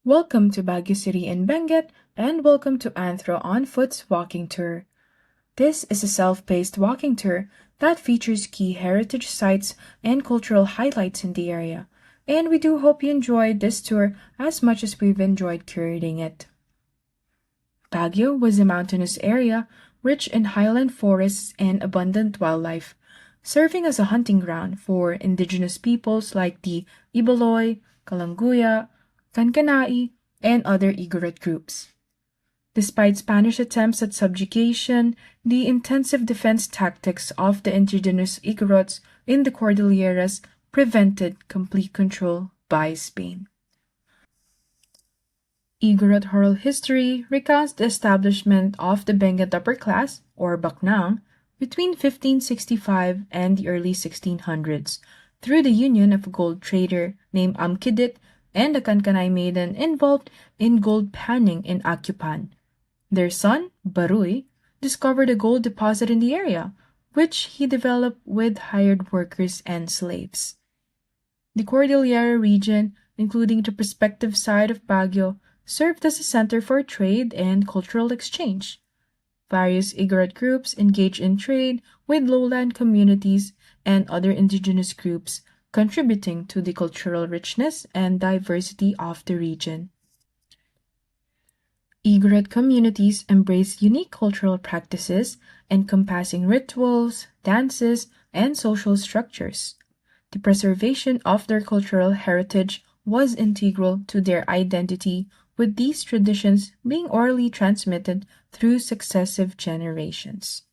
Welcome to Baguio City in Benguet, and welcome to Anthro on Foot's walking tour. This is a self-paced walking tour that features key heritage sites and cultural highlights in the area, and we do hope you enjoyed this tour as much as we've enjoyed curating it. Baguio was a mountainous area rich in highland forests and abundant wildlife, serving as a hunting ground for indigenous peoples like the Ibaloy, Kalanguya, Kankanai, and other Igorot groups. Despite Spanish attempts at subjugation, the intensive defense tactics of the indigenous Igorots in the Cordilleras prevented complete control by Spain. Igorot oral history recounts the establishment of the Benguet upper class, or Baknang, between 1565 and the early 1600s through the union of a gold trader named Amkidit and a Kankanay maiden involved in gold panning in Acupan. Their son, Baruy, discovered a gold deposit in the area, which he developed with hired workers and slaves. The Cordillera region, including the prospective site of Baguio, served as a center for trade and cultural exchange. Various Igorot groups engaged in trade with lowland communities and other indigenous groups, contributing to the cultural richness and diversity of the region. Igorot communities embrace unique cultural practices encompassing rituals, dances, and social structures. The preservation of their cultural heritage was integral to their identity, with these traditions being orally transmitted through successive generations.